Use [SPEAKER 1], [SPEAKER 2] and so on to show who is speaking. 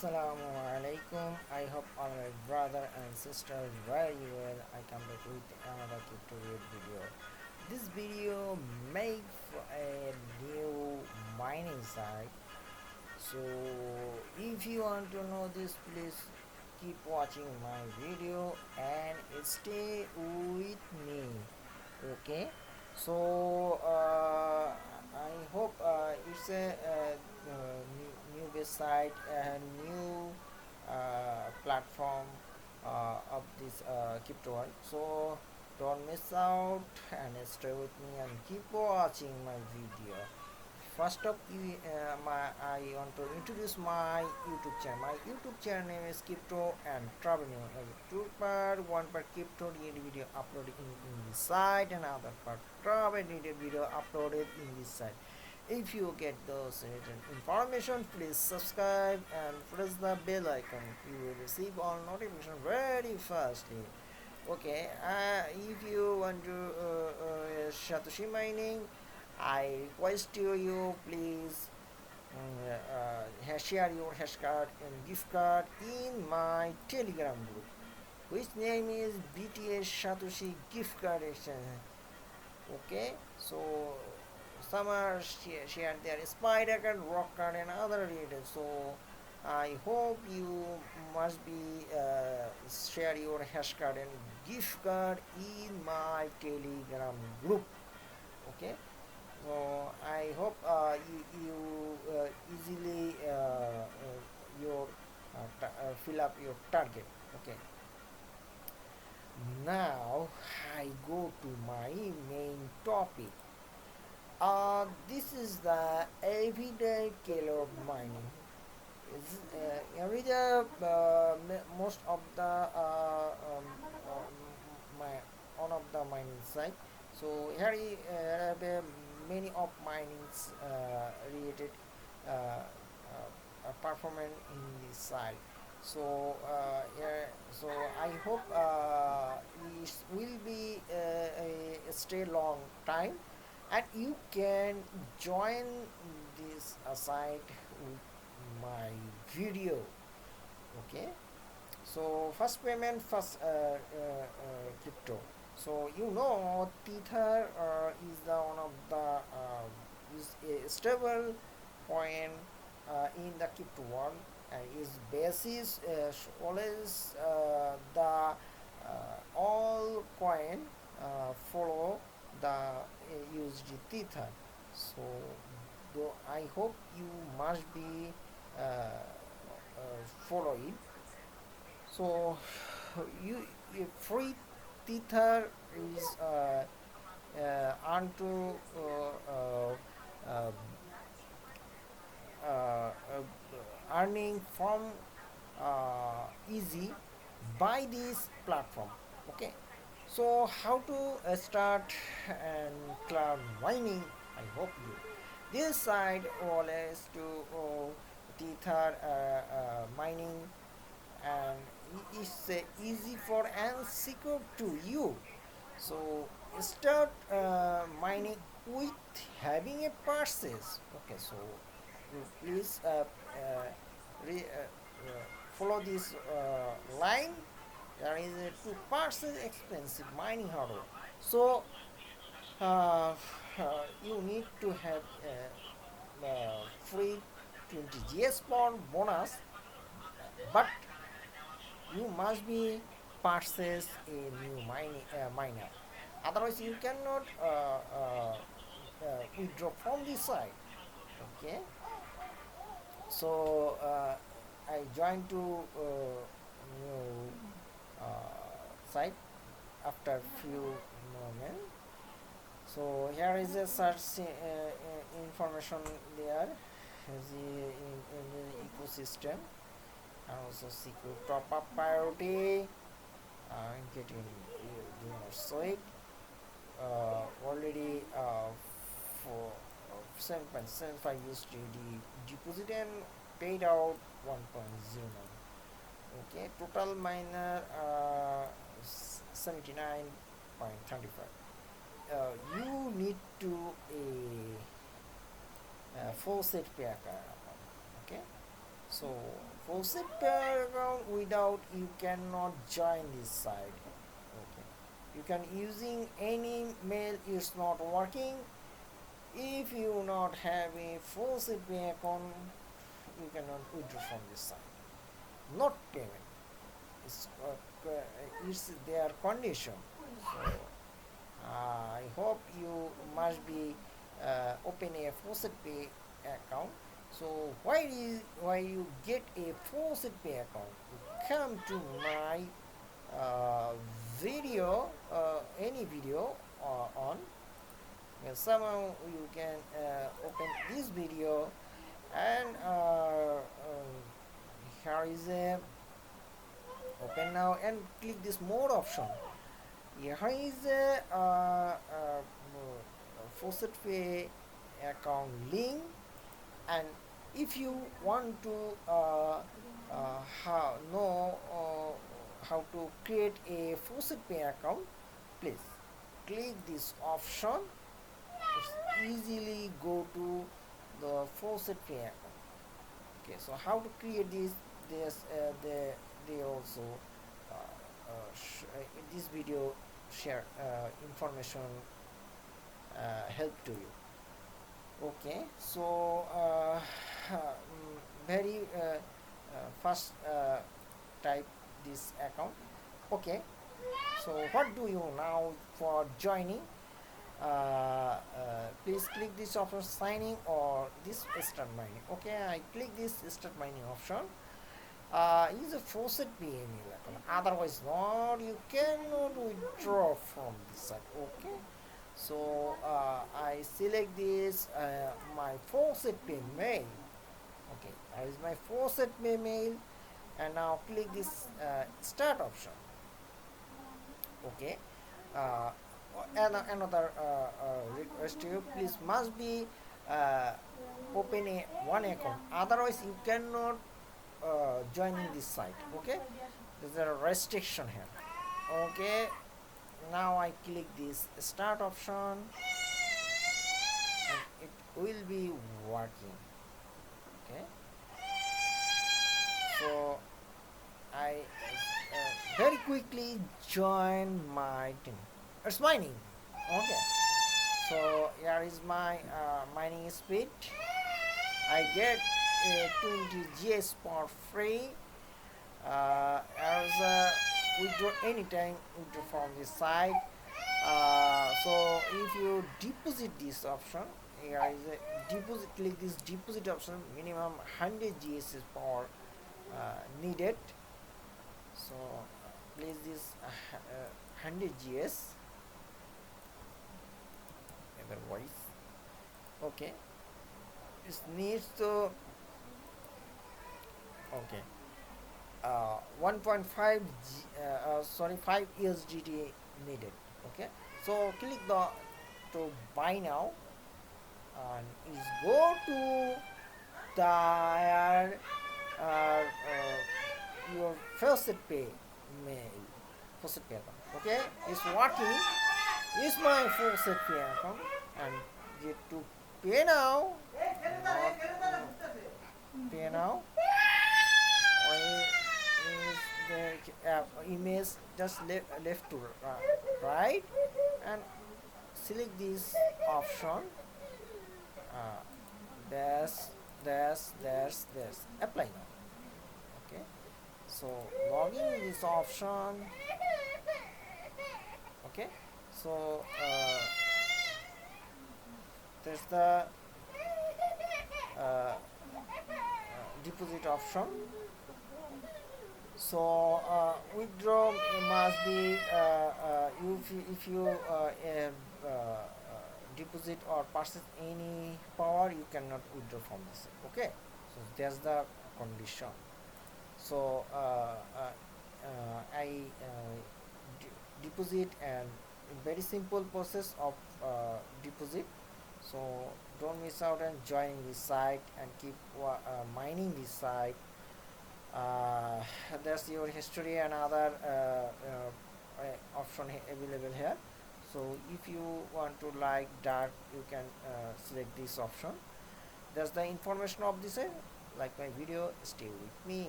[SPEAKER 1] Assalamu alaikum. I hope all my brother and sisters very well. I come back with another tutorial video. This video made for a new mining site. So if you want to know this, please keep watching my video and stay with me. Okay. So I hope it's a new website and new platform of this crypto one. So don't miss out and stay with me and keep watching my video. First up, I want to introduce my YouTube channel. My YouTube channel name is Crypto and Travel News. Two part, one part crypto related video uploaded in this site, and other part travel related video uploaded in this site. If you get those related information, please subscribe and press the bell icon. You will receive all notification very fastly. Okay, if you want to Satoshi mining, I request you please share your hash card and gift card in my Telegram group, which name is BTS Satoshi Gift Card Exchange. Okay, so some are share their spider card, rock card, and other related. So I hope you must be share your hash card and gift card in my Telegram group. Okay, so I hope you easily your fill up your target. Okay, now I go to my main topic. This is the everyday kilo mining. Everyday most of the my one of the mining site. So here I have many of minings related performance in this site. So so I hope it will be a stay long time, and you can join this site with my video. Okay, so first payment, first crypto. So you know Tether is the one of the is a stable coin in the crypto world, and its basis always the all coin follow the Usdt Tether. So though I hope you must be follow it. So free Tether is onto uh, uh, earning from easy by this platform. Okay, so how to start and cloud mining? I hope you this side always to Tether mining, and it's easy for and secure to you. So start mining with having a purchase. Okay, so you please follow this line. There is a 2% expensive mining hardware. So uh, you need to have free 20 GS bond bonus, but you must be purchase a new miner. Otherwise, you cannot withdraw from this site. Okay, so I joined to new site after few moments. So here is a search information there as in the ecosystem, and also secure top up priority getting do not sweep already for 7.75 USD deposit and paid out 1.09. Okay, total miner 79.35. You need to a Faucet pair. Okay, so Faucet Pay account without you cannot join this site. Okay, you can using any mail is not working. If you not have a Faucet Pay account, you cannot withdraw from this site. Not payment. It's their condition. So I hope you must be open a Faucet Pay account. So why you get a Faucet Pay account? You come to my video, any video on. Somehow you can open this video, and here is a open now and click this more option. Here is a Faucet Pay account link, and if you want to know how to create a Faucet Pay account, please click this option. It's easily go to the Faucet Pay account. Okay, so how to create they also in this video share information help to you. Okay, so very first type this account. Okay, so what do you now for joining? Please click this option signing or this start mining. Okay, I click this start mining option. Use a Faucet Pay email account. Otherwise, not you cannot withdraw from this site. Okay, so I select this my Faucet Pay mail. Okay, that is my Faucet Pay mail, and now click this start option. Okay. Another request to you, please must be open one account, otherwise you cannot join in this site. Okay, there's a restriction here. Okay, now I click this start option and it will be working. Okay, so I very quickly join my team. It's mining. Okay, so here is my mining speed. I get a 20 GS for free. As withdraw anytime withdraw from this site. So if you deposit this option, here is a deposit. Click this deposit option. Minimum 100 GS is for needed. So place this 100 GS. Otherwise, okay, it needs to okay 1.5 5 USDT needed. Okay, so click the to buy now and is go to the your Faucet Pay mail, Faucet Pay account. Okay, it's working. Is my Faucet Pay account and get to pay now. Not pay now. Is the image just left to right, and select this option. There's apply now. Okay, so login this option. Okay, so there's the deposit option. So withdraw must be if you deposit or purchase any power, you cannot withdraw from this. Okay, so that's the condition. So I deposit, and very simple process of deposit. So don't miss out and join this site and keep mining this site. There's your history and other option available here. So if you want to like that, you can select this option. There's the information of this like my video, stay with me.